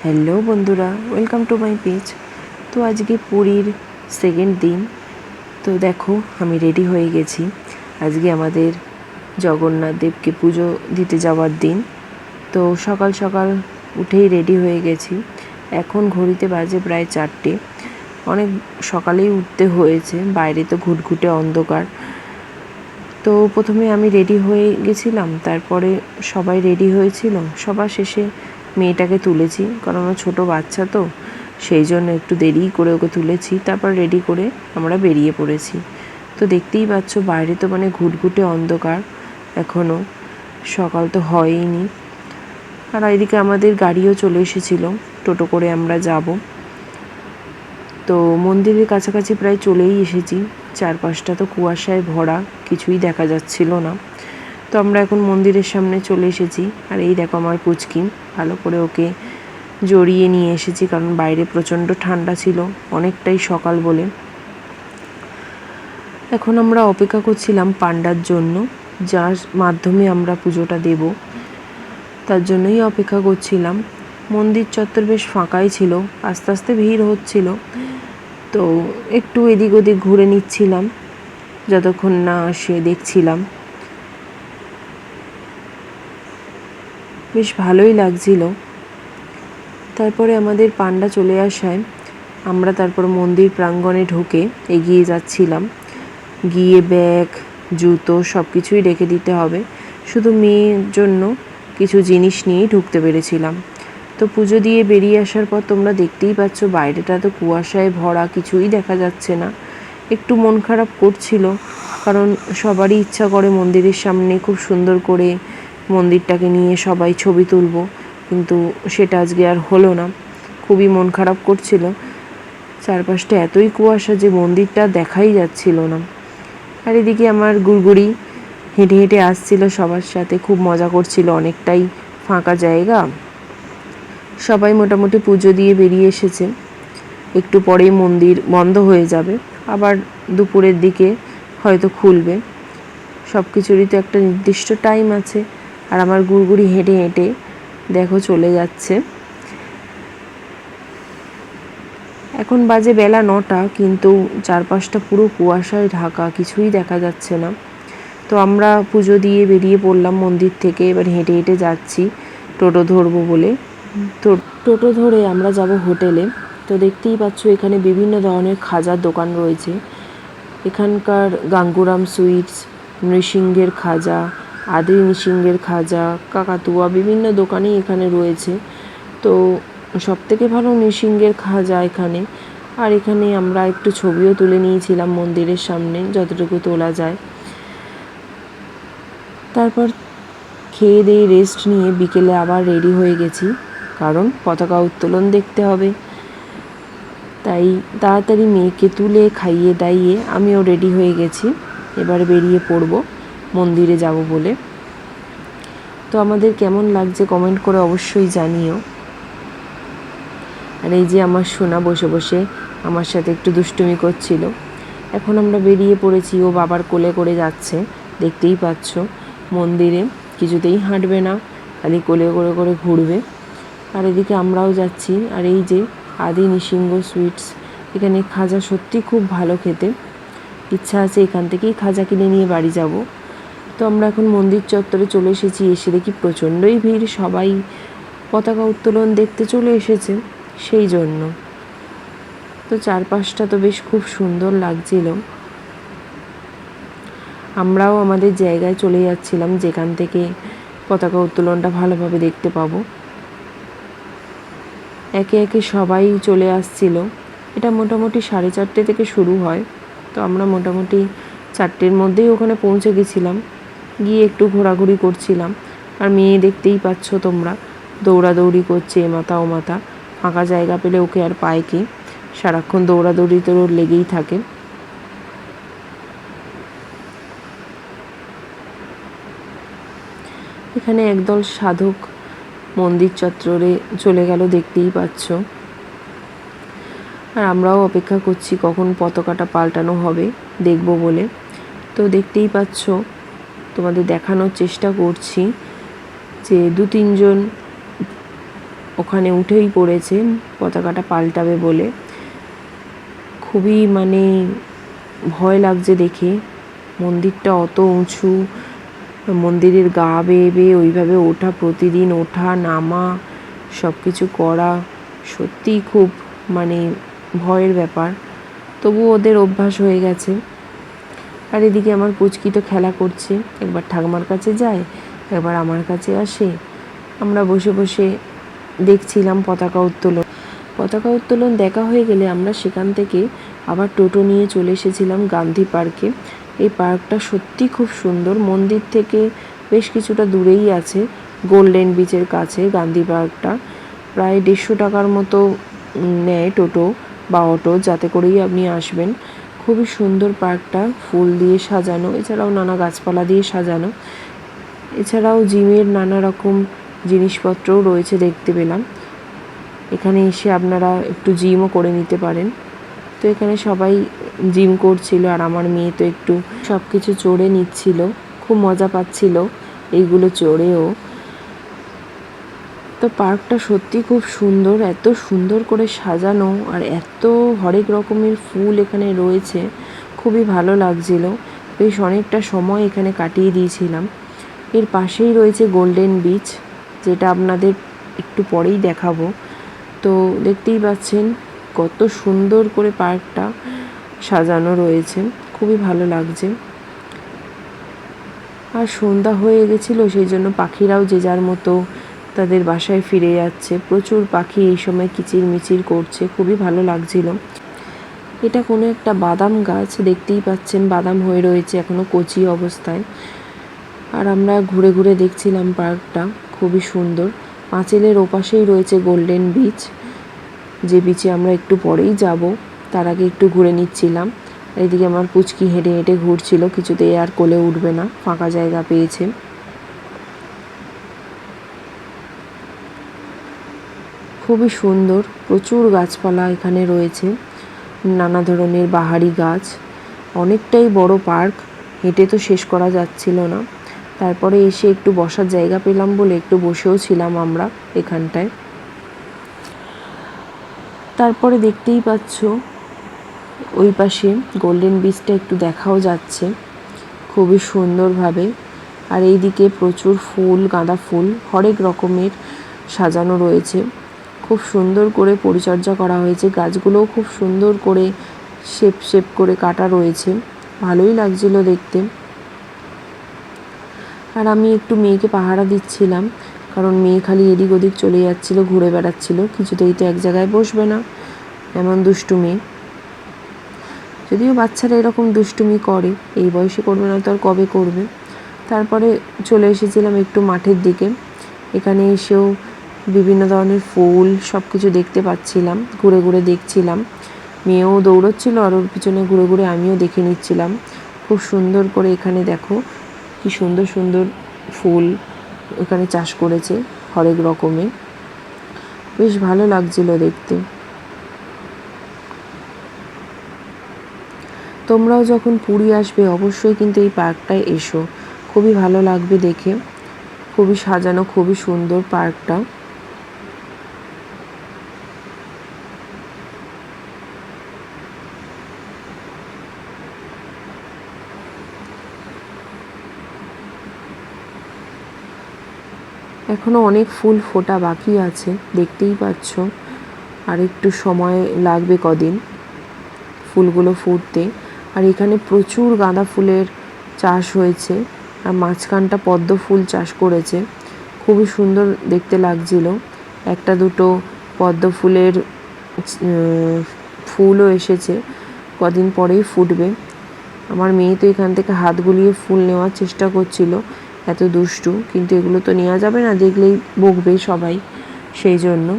Hello বন্ধুরা, welcome to my page. তো আজকে পুরীর সেকেন্ড দিন। তো দেখো আমি রেডি হয়ে গেছি। আজকে আমাদের জগন্নাথ দেবকে পুজো দিতে যাওয়ার দিন। তো সকাল সকাল উঠেই রেডি হয়ে গেছি। এখন ঘড়িতে বাজে প্রায় 4টে। অনেক সকালেই উঠতে হয়েছে, বাইরে তো ঘুটঘুটে অন্ধকার। তো প্রথমে আমি রেডি হয়ে গেছিলাম, তারপরে সবাই রেডি হয়েছিল। সবার শেষে মেয়েটাকে তুলেছি, কারণ ও ছোটো বাচ্চা, তো সেই জন্য একটু দেরি করে ওকে তুলেছি। তারপর রেডি করে আমরা বেরিয়ে পড়েছি। তো দেখতেই পাচ্ছ বাইরে তো মানে ঘুটঘুটে অন্ধকার, এখনও সকাল তো হয়ইনি। আর এদিকে আমাদের গাড়িও চলে এসেছিল, টোটো করে আমরা যাব। তো মন্দিরের কাছাকাছি প্রায় চলেই এসেছি। চারপাশটা তো কুয়াশায় ভরা, কিছুই দেখা যাচ্ছিল না। তো আমরা এখন মন্দিরের সামনে চলে এসেছি। আর এই দেখো আমার পুচকি, ভালো করে ওকে জড়িয়ে নিয়ে এসেছি, কারণ বাইরে প্রচণ্ড ঠান্ডা ছিল, অনেকটাই সকাল বলে। এখন আমরা অপেক্ষা করছিলাম পান্ডার জন্য, যার মাধ্যমে আমরা পুজোটা দেব, তার জন্যই অপেক্ষা করছিলাম। মন্দির চত্বর বেশ ফাঁকাই ছিল, আস্তে আস্তে ভিড় হচ্ছিল। তো একটু এদিক ওদিক ঘুরে নিচ্ছিলাম, যতক্ষণ না আসে দেখছিলাম। বেশ ভালোই লাগছিল। তারপরে আমাদের পান্ডা চলে আসায় আমরা তারপর মন্দির প্রাঙ্গণে ঢুকে এগিয়ে যাচ্ছিলাম। গিয়ে ব্যাগ, জুতো সব কিছুই রেখে দিতে হবে, শুধু মেয়ের জন্য কিছু জিনিস নিয়েই ঢুকতে পেরেছিলাম। তো পুজো দিয়ে বেরিয়ে আসার পর তোমরা দেখতেই পাচ্ছ বাইরেটা তো কুয়াশায় ভরা, কিছুই দেখা যাচ্ছে না। একটু মন খারাপ করছিল, কারণ সবারই ইচ্ছা করে মন্দিরের সামনে খুব সুন্দর করে মন্দিরটাকে নিয়ে সবাই ছবি তুলব, কিন্তু সেটা আজকে আর হলো না। খুবই মন খারাপ করছিল, চারপাশটা এতই কুয়াশা যে মন্দিরটা দেখাই যাচ্ছিল না। আর এদিকে আমার গুড়গুড়ি হেঁটে হেঁটে আসছিল সবার সাথে, খুব মজা করছিল, অনেকটাই ফাঁকা জায়গা। সবাই মোটামুটি পুজো দিয়ে বেরিয়ে এসেছে। একটু পরেই মন্দির বন্ধ হয়ে যাবে, আবার দুপুরের দিকে হয়তো খুলবে। সব কিছুরই তো একটা নির্দিষ্ট টাইম আছে। আর আমার গুড়গুড়ি হেঁটে হেঁটে দেখো চলে যাচ্ছে। এখন বাজে বেলা 9টা, কিন্তু চারপাশটা পুরো কুয়াশায় ঢাকা, কিছুই দেখা যাচ্ছে না। তো আমরা পুজো দিয়ে বেরিয়ে পড়লাম মন্দির থেকে। এবার হেঁটে হেঁটে যাচ্ছি টোটো ধরবো বলে। তো টোটো ধরে আমরা যাব হোটেলে। তো দেখতেই পাচ্ছ এখানে বিভিন্ন ধরনের খাজার দোকান রয়েছে। এখানকার গাঙ্গুরাম সুইটস, নৃসিংহের খাজা, আদি নৃসিংহের খাজা, কাকাতুয়া, বিভিন্ন দোকানই এখানে রয়েছে। তো সবথেকে ভালো নৃসিংহের খাজা এখানে। আর এখানে আমরা একটু ছবিও তুলে নিয়েছিলাম মন্দিরের সামনে, যতটুকু তোলা যায়। তারপর খেয়ে দিয়ে রেস্ট নিয়ে বিকেলে আবার রেডি হয়ে গেছি, কারণ পতাকা উত্তোলন দেখতে হবে। তাই তাড়াতাড়ি মেয়েকে তুলে খাইয়ে দাইয়ে আমিও রেডি হয়ে গেছি। এবার বেরিয়ে পড়ব মন্দিরে যাব বলে। তো আমাদের কেমন লাগছে কমেন্ট করে অবশ্যই জানিও। আর এই যে আমার সোনা বসে বসে আমার সাথে একটু দুষ্টুমি করছিল। এখন আমরা বেরিয়ে পড়েছি, ও বাবার কোলে করে যাচ্ছে, দেখতেই পাচ্ছ। মন্দিরে কিছুতেই হাঁটবে না, খালি কোলে করে করে ঘুরবে। আর এদিকে আমরাও যাচ্ছি। আর এই যে আদি নৃসিংহ সুইটস, এখানে খাজা সত্যি খুব ভালো খেতে। ইচ্ছা আছে এখান থেকেই খাজা কিনে নিয়ে বাড়ি যাব। তো আমরা এখন মন্দির চত্বরে চলে এসেছি। এসে দেখি প্রচণ্ডই ভিড়, সবাই পতাকা উত্তোলন দেখতে চলে এসেছে সেই জন্য। তো চারপাশটা তো বেশ খুব সুন্দর লাগছিল। আমরাও আমাদের জায়গায় চলে যাচ্ছিলাম, যেখান থেকে পতাকা উত্তোলনটা ভালোভাবে দেখতে পাবো। একে একে সবাই চলে আসছিল। এটা মোটামুটি 4:30 থেকে শুরু হয়। তো আমরা মোটামুটি 4টের মধ্যেই ওখানে পৌঁছে গেছিলাম। গিয়ে একটু ঘোরাঘুরি করছিলাম। আর মেয়ে দেখতেই পাচ্ছ তোমরা, দৌড়াদৌড়ি করছে এ মাথা ও মাথা। ফাঁকা জায়গা পেলে ওকে আর পায় কি, সারাক্ষণ দৌড়াদৌড়িতে ওর লেগেই থাকে। এখানে একদল সাধক মন্দির চত্বরে চলে গেল, দেখতেই পাচ্ছ। আর আমরাও অপেক্ষা করছি কখন পতাকাটা পাল্টানো হবে, দেখব বলে। তো দেখতেই পাচ্ছ, তোমাদের দেখানোর চেষ্টা করছি যে 2-3 জন ওখানে উঠেই পড়েছে পতাকাটা পাল্টাবে বলে। খুবই মানে ভয় লাগছে দেখে, মন্দিরটা অত উঁচু, মন্দিরের গা বেয়ে বেয়ে ওইভাবে ওঠা, প্রতিদিন ওঠা নামা সব কিছু করা সত্যিই খুব মানে ভয়ের ব্যাপার। তবু ওদের অভ্যাস হয়ে গেছে। আর এদিকে আমার পুচকি তো খেলা করছে, একবার ঠাকুমার কাছে যায়, একবার আমার কাছে আসে। আমরা বসে বসে দেখছিলাম পতাকা উত্তোলন। পতাকা উত্তোলন দেখা হয়ে গেলে আমরা সেখান থেকে আবার টোটো নিয়ে চলে এসেছিলাম গান্ধী পার্কে। এই পার্কটা সত্যি খুব সুন্দর, মন্দির থেকে বেশ কিছুটা দূরেই আছে, গোল্ডেন বিচের কাছে গান্ধী পার্কটা। প্রায় 150 টাকার মতো নেয় টোটো বা অটো, যাতে করেই আপনি আসবেন। খুবই সুন্দর পার্কটা, ফুল দিয়ে সাজানো, এছাড়াও নানা গাছপালা দিয়ে সাজানো। এছাড়াও জিমের নানা রকম জিনিসপত্রও রয়েছে দেখতে পেলাম। এখানে এসে আপনারা একটু জিমও করে নিতে পারেন। তো এখানে সবাই জিম করছিল, আর আমার মেয়ে তো একটু সব কিছু চড়ে নিচ্ছিল, খুব মজা পাচ্ছিল এইগুলো চড়েও। তো পার্কটা সত্যি খুব সুন্দর, এত সুন্দর করে সাজানো, আর এত হরেক রকমের ফুল এখানে রয়েছে, খুবই ভালো লাগছিল। বেশ অনেকটা সময় এখানে কাটিয়ে দিয়েছিলাম। এর পাশেই রয়েছে গোল্ডেন বিচ, যেটা আপনাদের একটু পরেই দেখাবো। তো দেখতেই পাচ্ছেন কত সুন্দর করে পার্কটা সাজানো রয়েছে, খুবই ভালো লাগছে। আর সন্ধ্যা হয়ে গেছিলো, সেই জন্য পাখিরাও যে যার মতো তাদের বাসায় ফিরে যাচ্ছে। প্রচুর পাখি এই সময় কিচিরমিচির করছে, খুবই ভালো লাগছিল। এটা কোনো একটা বাদাম গাছ, দেখতেই পাচ্ছেন বাদাম হয়ে রয়েছে এখনো কচি অবস্থায়। আর আমরা ঘুরে ঘুরে দেখছিলাম পার্কটা, খুবই সুন্দর। পাঁচিলের ওপাশেই রয়েছে গোল্ডেন বিচ, যে বিচে আমরা একটু পরেই যাব। তার আগে একটু ঘুরে নিচ্ছিলাম। এইদিকে আমার পুচকি হেঁটে হেঁটে ঘুরছিল, কিছুতেই আর কোলে উঠবে না, ফাঁকা জায়গা পেয়েছে। খুবই সুন্দর, প্রচুর গাছপালা এখানে রয়েছে, নানা ধরনের বাহারি গাছ। অনেকটাই বড় পার্ক, হেঁটে তো শেষ করা যাচ্ছিল না। তারপরে এসে একটু বসার জায়গা পেলাম বলে একটু বসেও ছিলাম আমরা এখানটায়। তারপরে দেখতেই পাচ্ছ ওই পাশে গোল্ডেন বিচটা একটু দেখাও যাচ্ছে খুবই সুন্দরভাবে। আর এইদিকে প্রচুর ফুল, গাঁদা ফুল হরেক রকমের সাজানো রয়েছে, খুব সুন্দর করে পরিচর্যা করা হয়েছে। গাছগুলোও খুব সুন্দর করে শেপ শেপ করে কাটা রয়েছে, ভালোই লাগছিল দেখতে। আর আমি একটু মেয়েকে পাহারা দিচ্ছিলাম, কারণ মেয়ে খালি এদিক ওদিক চলে যাচ্ছিল, ঘুরে বেড়াচ্ছিল, কিছুতেই তো এক জায়গায় বসবে না, এমন দুষ্টু মেয়ে। যদিও বাচ্চারা এরকম দুষ্টুমি করে, এই বয়সে করবে না তো আর কবে করবে। তারপরে চলে এসেছিলাম একটু মাঠের দিকে। এখানে এসেও বিভিন্ন ধরনের ফুল সব কিছু দেখতে পাচ্ছিলাম, ঘুরে ঘুরে দেখছিলাম। মেয়েও দৌড়চ্ছিল, আর ওর পিছনে ঘুরে ঘুরে আমিও দেখে নিচ্ছিলাম। খুব সুন্দর করে এখানে দেখো কি সুন্দর সুন্দর ফুল এখানে চাষ করেছে হরেক রকমের, বেশ ভালো লাগছিল দেখতে। তোমরাও যখন পুরী আসবে অবশ্যই কিন্তু এই পার্কটায় এসো, খুবই ভালো লাগবে দেখে, খুবই সাজানো, খুবই সুন্দর পার্কটা। এখনো অনেক ফুল ফোটা বাকি আছে, দেখতেই পাচ্ছ। আর একটু সময় লাগবে কদিন ফুলগুলো ফুটতে। আর এখানে প্রচুর গাঁদা ফুলের চাষ হয়েছে, আর মাঝখানটা পদ্ম ফুল চাষ করেছে, খুবই সুন্দর দেখতে লাগছিল। একটা দুটো পদ্ম ফুলের ফুলও এসেছে, কদিন পরেই ফুটবে। আমার মেয়ে তো এখান থেকে হাত গুলিয়ে ফুল নেওয়ার চেষ্টা করছিল, এত দুষ্টু, কিন্তু এগুলো তো নেওয়া যাবে না, দেখলেই বকবে সবাই, সেই জন্য।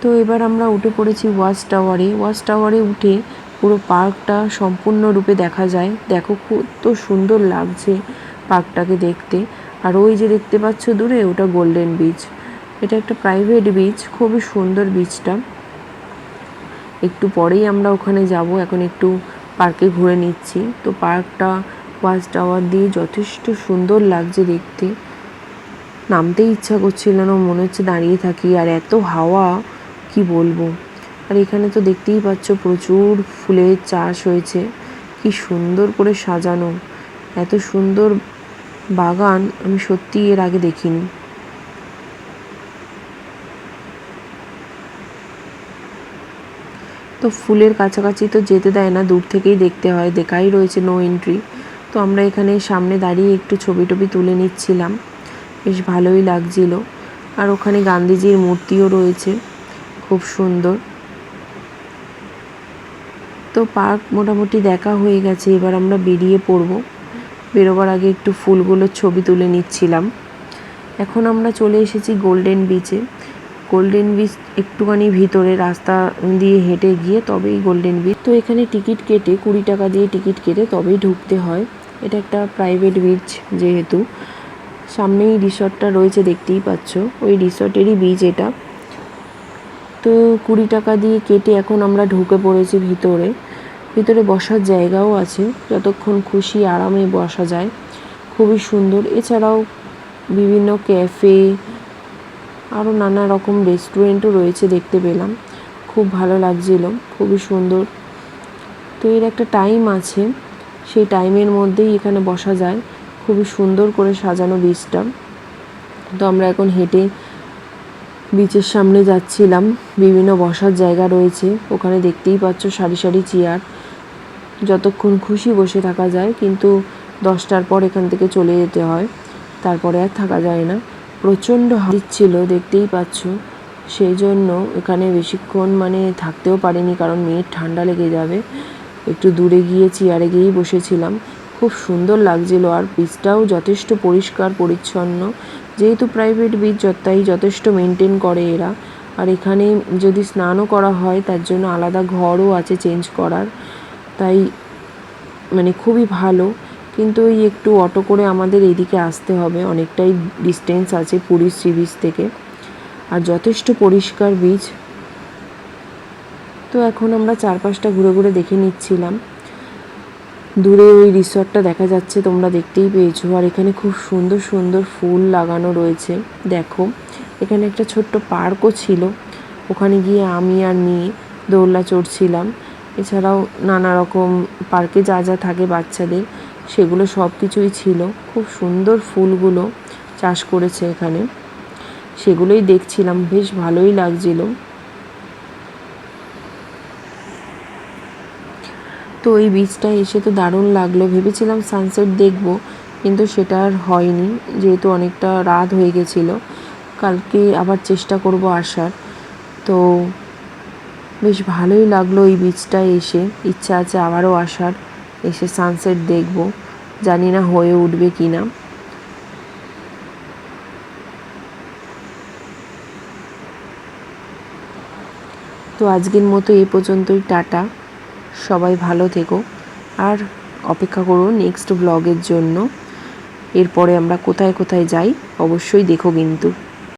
তো এবার আমরা উঠে পড়েছি ওয়াচ টাওয়ারে। ওয়াচ টাওয়ারে উঠে পুরো পার্কটা সম্পূর্ণরূপে দেখা যায়। দেখো কত সুন্দর লাগছে পার্কটাকে দেখতে। আর ওই যে দেখতে পাচ্ছ দূরে, ওটা গোল্ডেন বিচ। এটা একটা প্রাইভেট বিচ, খুবই সুন্দর বিচটা। একটু পরেই আমরা ওখানে যাব, এখন একটু পার্কে ঘুরে নিচ্ছি। তো পার্কটা ওয়াচ টাওয়ার দিয়ে যথেষ্ট সুন্দর লাগছে দেখতে, নামতেই ইচ্ছা করছিল না, মনে হচ্ছে দাঁড়িয়ে থাকি। আর এত হাওয়া, কি বলবো। আর এখানে তো দেখতেই পাচ্ছ প্রচুর ফুলের চাষ হয়েছে, কি সুন্দর করে সাজানো। এত সুন্দর বাগান আমি সত্যি এর আগে দেখিনি। তো ফুলের কাছাকাছি তো যেতে দেয় না, দূর থেকেই দেখতে হয়, দেখাই রয়েছে নো এন্ট্রি। তো আমরা এখানে সামনে দাঁড়িয়ে একটু ছবি টবি তুলে নিচ্ছিলাম, বেশ ভালোই লাগছিল। আর ওখানে গান্ধীজির মূর্তিও রয়েছে, খুব সুন্দর। তো পার্ক মোটামুটি দেখা হয়ে গেছে, এবার আমরা বেরিয়ে পড়ব। বেরোবার আগে একটু ফুলগুলোর ছবি তুলে নিচ্ছিলাম। এখন আমরা চলে এসেছি গোল্ডেন বিচে। গোল্ডেন বিচ একটুখানি ভিতরে রাস্তা দিয়ে হেঁটে গিয়ে তবেই গোল্ডেন বিচ। তো এখানে টিকিট কেটে 20 টাকা দিয়ে টিকিট কেটে তবেই ঢুকতে হয়। এটা একটা প্রাইভেট বিচ, যেহেতু সামনেই রিসর্টটা রয়েছে দেখতেই পাচ্ছ, ওই রিসর্টেরই বিচ এটা। তো 20 টাকা দিয়ে কেটে এখন আমরা ঢুকে পড়েছি ভিতরে। ভিতরে বসার জায়গাও আছে, যতক্ষণ খুশি আরামে বসা যায়, খুবই সুন্দর। এছাড়াও বিভিন্ন ক্যাফে, আরও নানা রকম রেস্টুরেন্টও রয়েছে দেখতে পেলাম, খুব ভালো লাগছিল, খুবই সুন্দর। তো এর একটা টাইম আছে, সেই টাইমের মধ্যেই এখানে বসা যায়, খুবই সুন্দর করে সাজানো বিচটা। তো আমরা এখন হেঁটে বিচের সামনে যাচ্ছিলাম, বিভিন্ন বসার জায়গা রয়েছে ওখানে, দেখতেই পাচ্ছ সারি সারি চেয়ার, যতক্ষণ খুশি বসে থাকা যায়, কিন্তু 10টার পর এখান থেকে চলে যেতে হয়, তারপরে আর থাকা যায় না। প্রচণ্ড হাওয়া দিচ্ছিল দেখতেই পাচ্ছ, সেই জন্য এখানে বেশিক্ষণ থাকতেও পারিনি, কারণ মেয়ের ঠান্ডা লেগে যাবে। একটু দূরে গিয়ে চেয়ারে গিয়েই বসেছিলাম, খুব সুন্দর লাগছিল। আর বিচটাও যথেষ্ট পরিষ্কার পরিচ্ছন্ন, যেহেতু প্রাইভেট বিচ তাই যথেষ্ট মেনটেন করে এরা। আর এখানে যদি স্নানও করা হয় তার জন্য আলাদা ঘরও আছে চেঞ্জ করার, তাই খুবই ভালো। কিন্তু ওই একটু অটো করে আমাদের এদিকে আসতে হবে, অনেকটাই ডিস্টেন্স আছে পুরীর সি বিচ থেকে। আর যথেষ্ট পরিষ্কার বিচ। তো এখন আমরা চারপাশটা ঘুরে ঘুরে দেখে নিচ্ছিলাম। দূরে ওই রিসর্টটা দেখা যাচ্ছে, তোমরা দেখতেই পেয়েছো। আর এখানে খুব সুন্দর সুন্দর ফুল লাগানো রয়েছে দেখো। এখানে একটা ছোট্ট পার্কও ছিল, ওখানে গিয়ে আমি আর মেয়ে দোলনা চড়ছিলাম। এছাড়াও নানা রকম পার্কে যা যা থাকে বাচ্চাদের, সেগুলো সব কিছুই ছিল। খুব সুন্দর ফুলগুলো চাষ করেছে এখানে, সেগুলোই দেখছিলাম, বেশ ভালোই লাগছিল। তো এই বিচটা এসে তো দারুণ লাগলো, ভেবেছিলাম সানসেট দেখব, কিন্তু সেটা আর হয়নি, যেহেতু অনেকটা রাত হয়ে গেছিলো। কালকে আবার চেষ্টা করব আসার। তো বেশ ভালোই লাগলো এই বিচটায় এসে, ইচ্ছা আছে আবারও আসার, এসে সানসেট দেখব, জানি না হয়ে উঠবে কি না। তো আজকের মতো এই পর্যন্তই, টাটা, সবাই ভালো থেকো। আর অপেক্ষা করো নেক্সট ব্লগের জন্য। এরপরে আমরা কোথায় কোথায় যাই অবশ্যই দেখো কিন্তু।